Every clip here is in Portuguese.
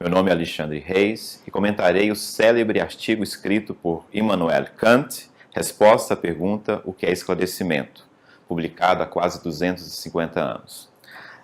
Meu nome é Alexandre Reis e comentarei o célebre artigo escrito por Immanuel Kant, Resposta à pergunta O que é esclarecimento?, publicado há quase 250 anos.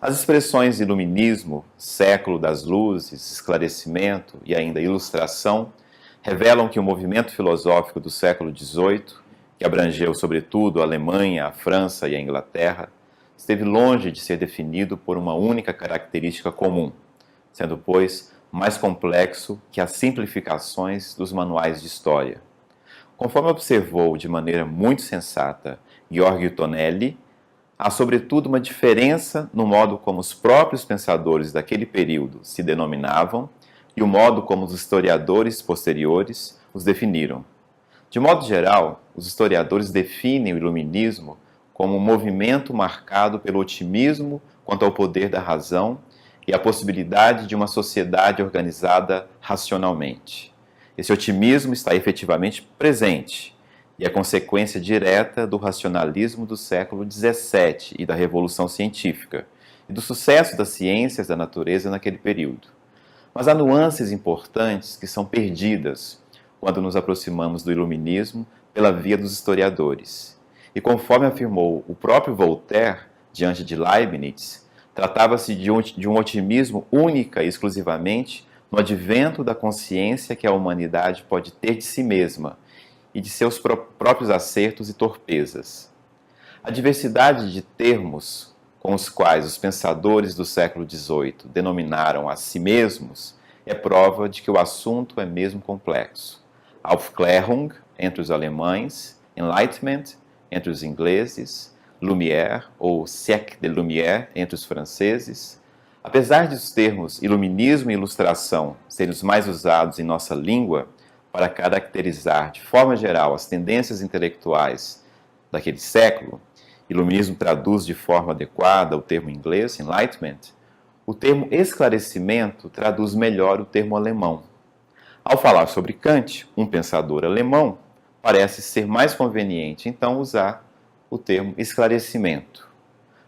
As expressões iluminismo, século das luzes, esclarecimento e ainda ilustração revelam que o movimento filosófico do século XVIII, que abrangeu sobretudo a Alemanha, a França e a Inglaterra, esteve longe de ser definido por uma única característica comum, sendo, pois, mais complexo que as simplificações dos manuais de história. Conforme observou de maneira muito sensata Giorgio Tonelli, há sobretudo uma diferença no modo como os próprios pensadores daquele período se denominavam e o modo como os historiadores posteriores os definiram. De modo geral, os historiadores definem o iluminismo como um movimento marcado pelo otimismo quanto ao poder da razão e a possibilidade de uma sociedade organizada racionalmente. Esse otimismo está efetivamente presente e é consequência direta do racionalismo do século XVII e da Revolução Científica, e do sucesso das ciências da natureza naquele período. Mas há nuances importantes que são perdidas quando nos aproximamos do iluminismo pela via dos historiadores. E conforme afirmou o próprio Voltaire diante de Leibniz, tratava-se de um otimismo única e exclusivamente no advento da consciência que a humanidade pode ter de si mesma e de seus próprios acertos e torpezas. A diversidade de termos com os quais os pensadores do século XVIII denominaram a si mesmos é prova de que o assunto é mesmo complexo. Aufklärung, entre os alemães, Enlightenment, entre os ingleses, Lumière ou siècle de Lumière entre os franceses. Apesar de os termos iluminismo e ilustração serem os mais usados em nossa língua para caracterizar de forma geral as tendências intelectuais daquele século, iluminismo traduz de forma adequada o termo inglês, enlightenment, o termo esclarecimento traduz melhor o termo alemão. Ao falar sobre Kant, um pensador alemão, parece ser mais conveniente então usar o termo esclarecimento.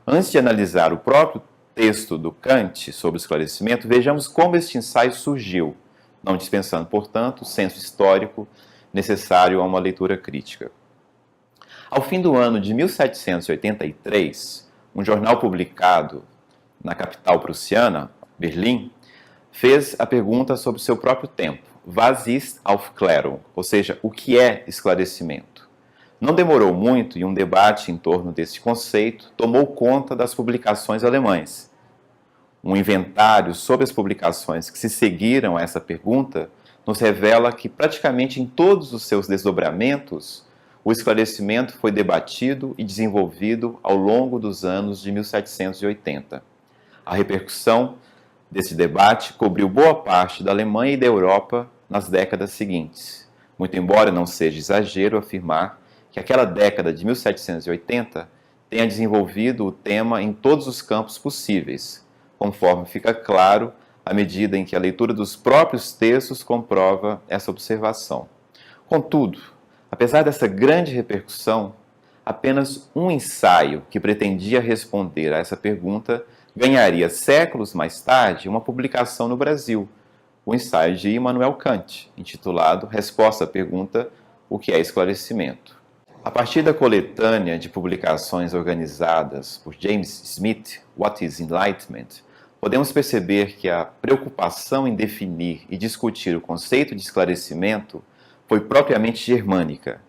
Antes de analisar o próprio texto do Kant sobre o esclarecimento, vejamos como este ensaio surgiu, não dispensando, portanto, o senso histórico necessário a uma leitura crítica. Ao fim do ano de 1783, um jornal publicado na capital prussiana, Berlim, fez a pergunta sobre o seu próprio tempo: Was ist Aufklärung? Ou seja, o que é esclarecimento? Não demorou muito e um debate em torno desse conceito tomou conta das publicações alemãs. Um inventário sobre as publicações que se seguiram a essa pergunta nos revela que praticamente em todos os seus desdobramentos, o esclarecimento foi debatido e desenvolvido ao longo dos anos de 1780. A repercussão desse debate cobriu boa parte da Alemanha e da Europa nas décadas seguintes, muito embora não seja exagero afirmar que aquela década de 1780 tenha desenvolvido o tema em todos os campos possíveis, conforme fica claro à medida em que a leitura dos próprios textos comprova essa observação. Contudo, apesar dessa grande repercussão, apenas um ensaio que pretendia responder a essa pergunta ganharia séculos mais tarde uma publicação no Brasil, o ensaio de Immanuel Kant, intitulado Resposta à pergunta O que é esclarecimento? A partir da coletânea de publicações organizadas por James Smith, What is Enlightenment?, podemos perceber que a preocupação em definir e discutir o conceito de esclarecimento foi propriamente germânica.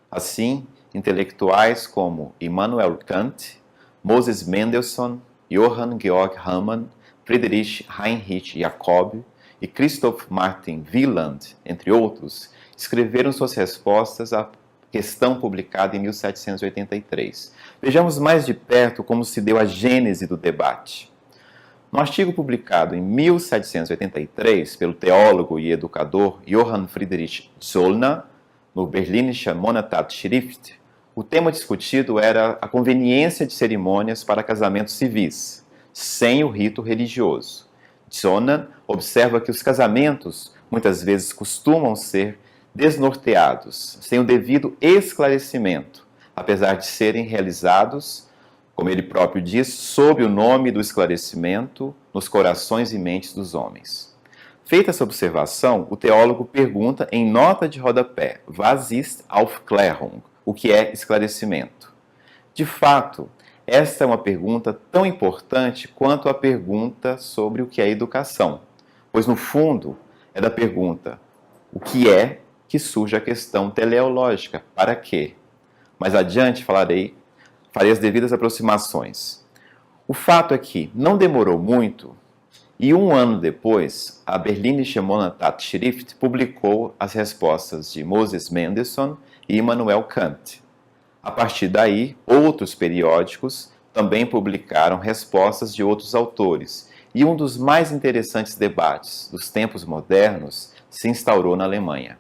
Assim, intelectuais como Immanuel Kant, Moses Mendelssohn, Johann Georg Hamann, Friedrich Heinrich Jacob e Christoph Martin Wieland, entre outros, escreveram suas respostas à questão publicada em 1783. Vejamos mais de perto como se deu a gênese do debate. No artigo publicado em 1783 pelo teólogo e educador Johann Friedrich Zollner, no Berlinische Monatsschrift, o tema discutido era a conveniência de cerimônias para casamentos civis, sem o rito religioso. Zollner observa que os casamentos muitas vezes costumam ser desnorteados, sem o devido esclarecimento, apesar de serem realizados, como ele próprio diz, sob o nome do esclarecimento nos corações e mentes dos homens. Feita essa observação, o teólogo pergunta em nota de rodapé, was ist Aufklärung? O que é esclarecimento? De fato, esta é uma pergunta tão importante quanto a pergunta sobre o que é educação, pois no fundo é da pergunta o que é que surge a questão teleológica, para quê? Mais adiante farei as devidas aproximações. O fato é que não demorou muito e um ano depois, a Berlinische Monatsschrift publicou as respostas de Moses Mendelssohn e Immanuel Kant. A partir daí, outros periódicos também publicaram respostas de outros autores, e um dos mais interessantes debates dos tempos modernos se instaurou na Alemanha.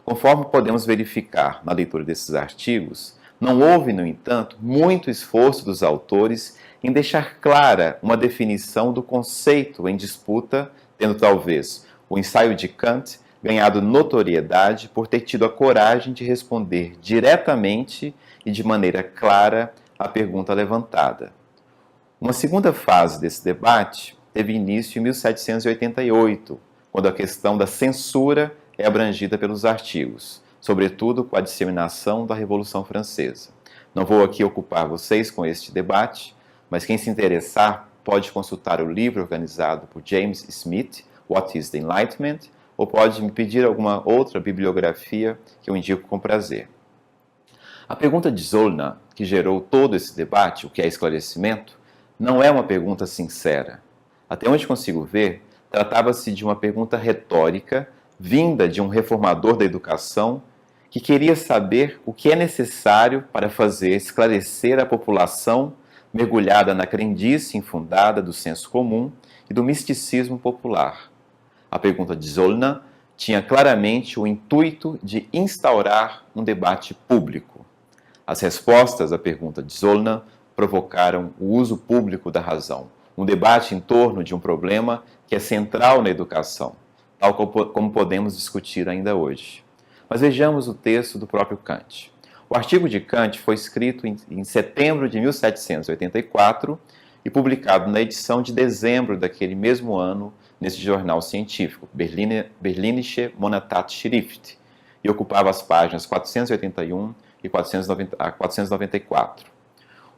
Conforme podemos verificar na leitura desses artigos, não houve, no entanto, muito esforço dos autores em deixar clara uma definição do conceito em disputa, tendo talvez o ensaio de Kant ganhado notoriedade por ter tido a coragem de responder diretamente e de maneira clara à pergunta levantada. Uma segunda fase desse debate teve início em 1788, quando a questão da censura é abrangida pelos artigos, sobretudo com a disseminação da Revolução Francesa. Não vou aqui ocupar vocês com este debate, mas quem se interessar pode consultar o livro organizado por James Smith, What is the Enlightenment, ou pode me pedir alguma outra bibliografia que eu indico com prazer. A pergunta de Zollner, que gerou todo esse debate, o que é esclarecimento, não é uma pergunta sincera. Até onde consigo ver, tratava-se de uma pergunta retórica, vinda de um reformador da educação, que queria saber o que é necessário para fazer esclarecer a população mergulhada na crendice infundada do senso comum e do misticismo popular. A pergunta de Zollner tinha claramente o intuito de instaurar um debate público. As respostas à pergunta de Zollner provocaram o uso público da razão, um debate em torno de um problema que é central na educação, tal como podemos discutir ainda hoje. Mas vejamos o texto do próprio Kant. O artigo de Kant foi escrito em setembro de 1784 e publicado na edição de dezembro daquele mesmo ano nesse jornal científico, Berlinische Monatsschrift, e ocupava as páginas 481 e 494.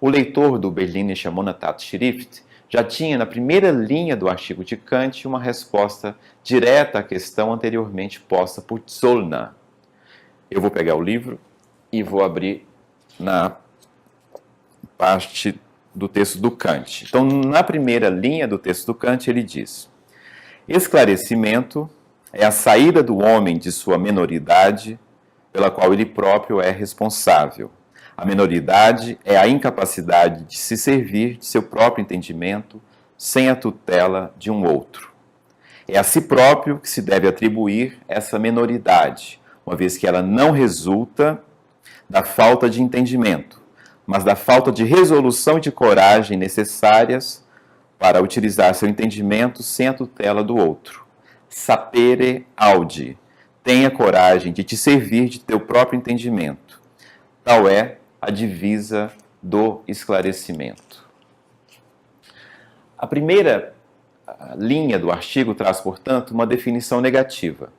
O leitor do Berlinische Monatsschrift já tinha na primeira linha do artigo de Kant uma resposta direta à questão anteriormente posta por Zollner. Eu vou pegar o livro e vou abrir na parte do texto do Kant. Então, na primeira linha do texto do Kant, ele diz: esclarecimento é a saída do homem de sua menoridade, pela qual ele próprio é responsável. A menoridade é a incapacidade de se servir de seu próprio entendimento sem a tutela de um outro. É a si próprio que se deve atribuir essa menoridade, uma vez que ela não resulta da falta de entendimento, mas da falta de resolução e de coragem necessárias para utilizar seu entendimento sem a tutela do outro. Sapere aude. Tenha coragem de te servir de teu próprio entendimento. Tal é a divisa do esclarecimento. A primeira linha do artigo traz, portanto, uma definição negativa.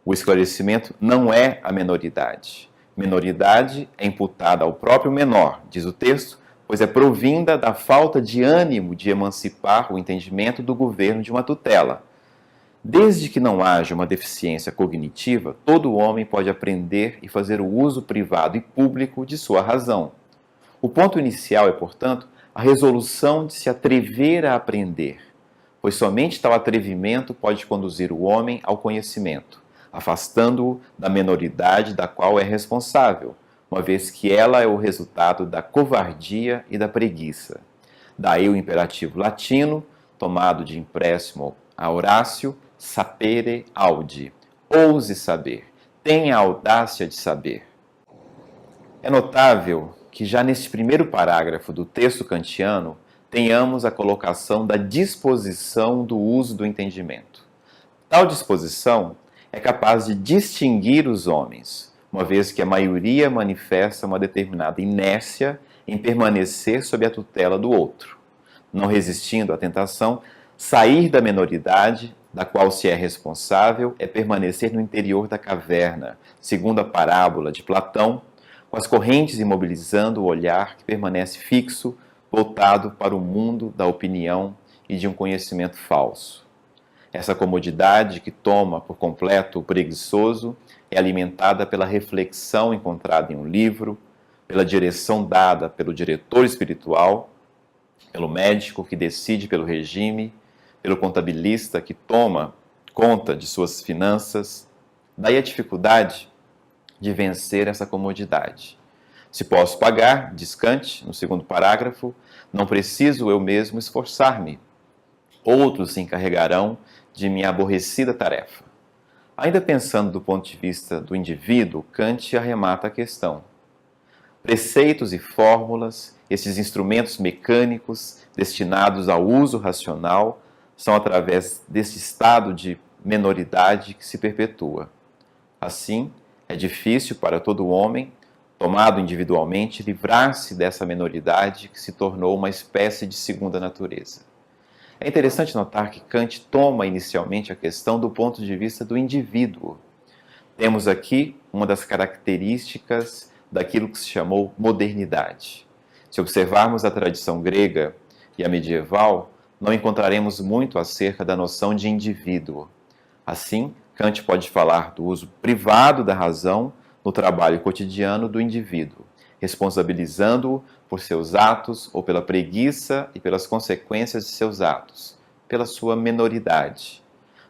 O esclarecimento não é a menoridade. Menoridade é imputada ao próprio menor, diz o texto, pois é provinda da falta de ânimo de emancipar o entendimento do governo de uma tutela. Desde que não haja uma deficiência cognitiva, todo homem pode aprender e fazer o uso privado e público de sua razão. O ponto inicial é, portanto, a resolução de se atrever a aprender, pois somente tal atrevimento pode conduzir o homem ao conhecimento, afastando-o da menoridade da qual é responsável, uma vez que ela é o resultado da covardia e da preguiça. Daí o imperativo latino, tomado de empréstimo a Horácio, sapere aude, ouse saber, tenha a audácia de saber. É notável que já neste primeiro parágrafo do texto kantiano tenhamos a colocação da disposição do uso do entendimento. Tal disposição é capaz de distinguir os homens, uma vez que a maioria manifesta uma determinada inércia em permanecer sob a tutela do outro. Não resistindo à tentação, sair da menoridade da qual se é responsável é permanecer no interior da caverna, segundo a parábola de Platão, com as correntes imobilizando o olhar que permanece fixo, voltado para o mundo da opinião e de um conhecimento falso. Essa comodidade que toma por completo o preguiçoso é alimentada pela reflexão encontrada em um livro, pela direção dada pelo diretor espiritual, pelo médico que decide pelo regime, pelo contabilista que toma conta de suas finanças. Daí a dificuldade de vencer essa comodidade. Se posso pagar, diz Kant, no segundo parágrafo, não preciso eu mesmo esforçar-me. Outros se encarregarão de minha aborrecida tarefa. Ainda pensando do ponto de vista do indivíduo, Kant arremata a questão. Preceitos e fórmulas, esses instrumentos mecânicos destinados ao uso racional, são através desse estado de menoridade que se perpetua. Assim, é difícil para todo homem, tomado individualmente, livrar-se dessa menoridade que se tornou uma espécie de segunda natureza. É interessante notar que Kant toma inicialmente a questão do ponto de vista do indivíduo. Temos aqui uma das características daquilo que se chamou modernidade. Se observarmos a tradição grega e a medieval, não encontraremos muito acerca da noção de indivíduo. Assim, Kant pode falar do uso privado da razão no trabalho cotidiano do indivíduo, responsabilizando-o por seus atos ou pela preguiça e pelas consequências de seus atos, pela sua menoridade.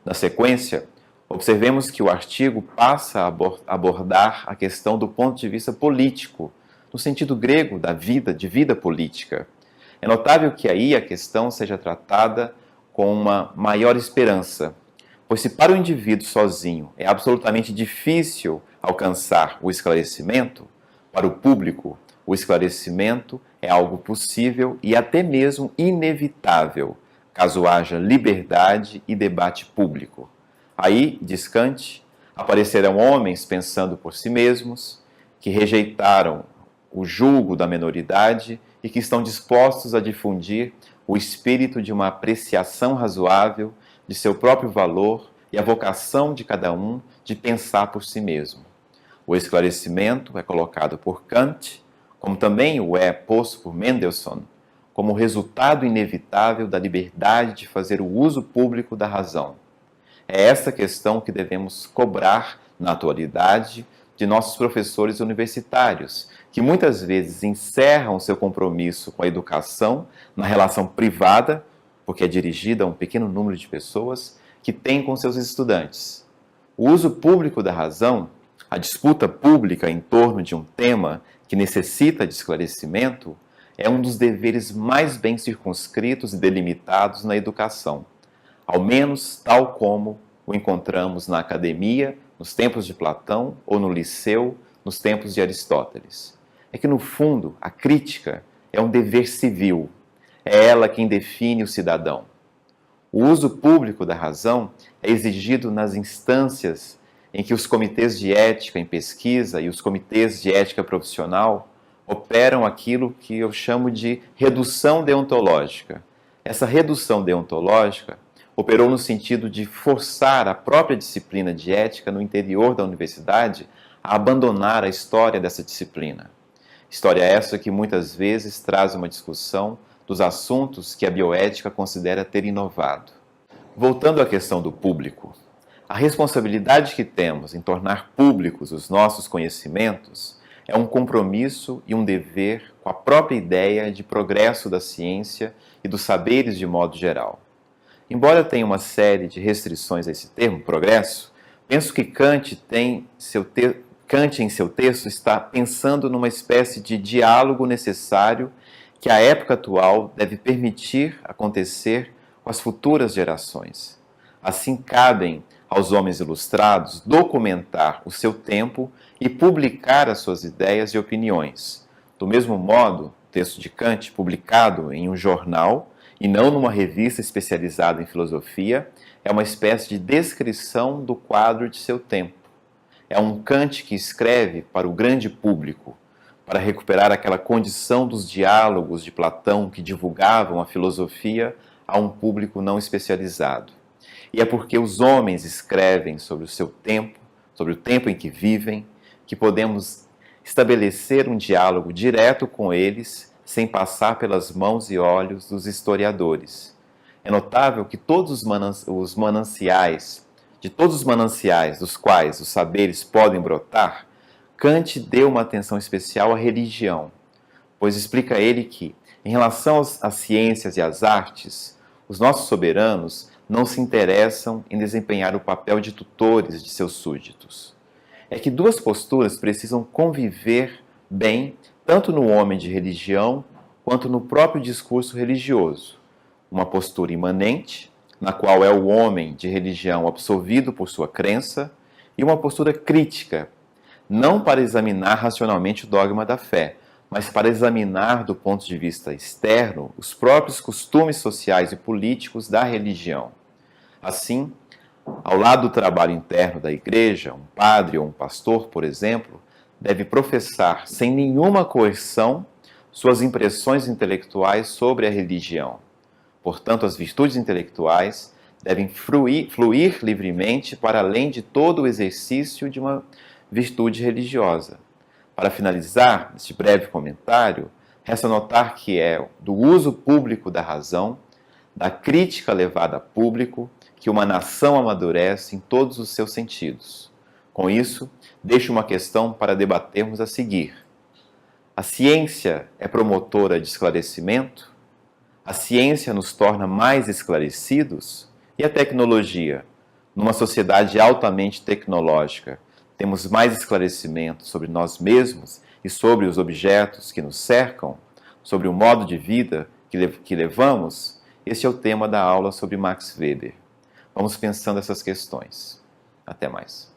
Na sequência, observemos que o artigo passa a abordar a questão do ponto de vista político, no sentido grego da vida, de vida política. É notável que aí a questão seja tratada com uma maior esperança, pois se para o indivíduo sozinho é absolutamente difícil alcançar o esclarecimento, para o público, o esclarecimento é algo possível e até mesmo inevitável, caso haja liberdade e debate público. Aí, diz Kant, aparecerão homens pensando por si mesmos, que rejeitaram o julgo da menoridade e que estão dispostos a difundir o espírito de uma apreciação razoável de seu próprio valor e a vocação de cada um de pensar por si mesmo. O esclarecimento é colocado por Kant, como também o é posto por Mendelssohn, como resultado inevitável da liberdade de fazer o uso público da razão. É esta questão que devemos cobrar, na atualidade, de nossos professores universitários, que muitas vezes encerram seu compromisso com a educação na relação privada, porque é dirigida a um pequeno número de pessoas, que tem com seus estudantes. O uso público da razão, a disputa pública em torno de um tema que necessita de esclarecimento, é um dos deveres mais bem circunscritos e delimitados na educação, ao menos tal como o encontramos na academia, nos tempos de Platão, ou no liceu, nos tempos de Aristóteles. É que, no fundo, a crítica é um dever civil, é ela quem define o cidadão. O uso público da razão é exigido nas instâncias em que os comitês de ética em pesquisa e os comitês de ética profissional operam aquilo que eu chamo de redução deontológica. Essa redução deontológica operou no sentido de forçar a própria disciplina de ética no interior da universidade a abandonar a história dessa disciplina. História essa que muitas vezes traz uma discussão dos assuntos que a bioética considera ter inovado. Voltando à questão do público, a responsabilidade que temos em tornar públicos os nossos conhecimentos é um compromisso e um dever com a própria ideia de progresso da ciência e dos saberes de modo geral. Embora tenha uma série de restrições a esse termo, progresso, penso que Kant em seu texto está pensando numa espécie de diálogo necessário que a época atual deve permitir acontecer com as futuras gerações. Assim, cabem aos homens ilustrados documentar o seu tempo e publicar as suas ideias e opiniões. Do mesmo modo, o texto de Kant, publicado em um jornal e não numa revista especializada em filosofia, é uma espécie de descrição do quadro de seu tempo. É um Kant que escreve para o grande público, para recuperar aquela condição dos diálogos de Platão que divulgavam a filosofia a um público não especializado. E é porque os homens escrevem sobre o seu tempo, sobre o tempo em que vivem, que podemos estabelecer um diálogo direto com eles, sem passar pelas mãos e olhos dos historiadores. É notável que todos os mananciais, de todos os mananciais dos quais os saberes podem brotar, Kant deu uma atenção especial à religião, pois explica ele que, em relação às ciências e às artes, os nossos soberanos não se interessam em desempenhar o papel de tutores de seus súditos. É que duas posturas precisam conviver bem, tanto no homem de religião quanto no próprio discurso religioso. Uma postura imanente, na qual é o homem de religião absolvido por sua crença, e uma postura crítica, não para examinar racionalmente o dogma da fé, mas para examinar do ponto de vista externo os próprios costumes sociais e políticos da religião. Assim, ao lado do trabalho interno da igreja, um padre ou um pastor, por exemplo, deve professar sem nenhuma coerção suas impressões intelectuais sobre a religião. Portanto, as virtudes intelectuais devem fluir livremente para além de todo o exercício de uma virtude religiosa. Para finalizar este breve comentário, resta notar que é do uso público da razão, da crítica levada a público, que uma nação amadurece em todos os seus sentidos. Com isso, deixo uma questão para debatermos a seguir. A ciência é promotora de esclarecimento? A ciência nos torna mais esclarecidos? E a tecnologia? Numa sociedade altamente tecnológica, temos mais esclarecimento sobre nós mesmos e sobre os objetos que nos cercam? Sobre o modo de vida que levamos? Este é o tema da aula sobre Max Weber. Vamos pensando essas questões. Até mais.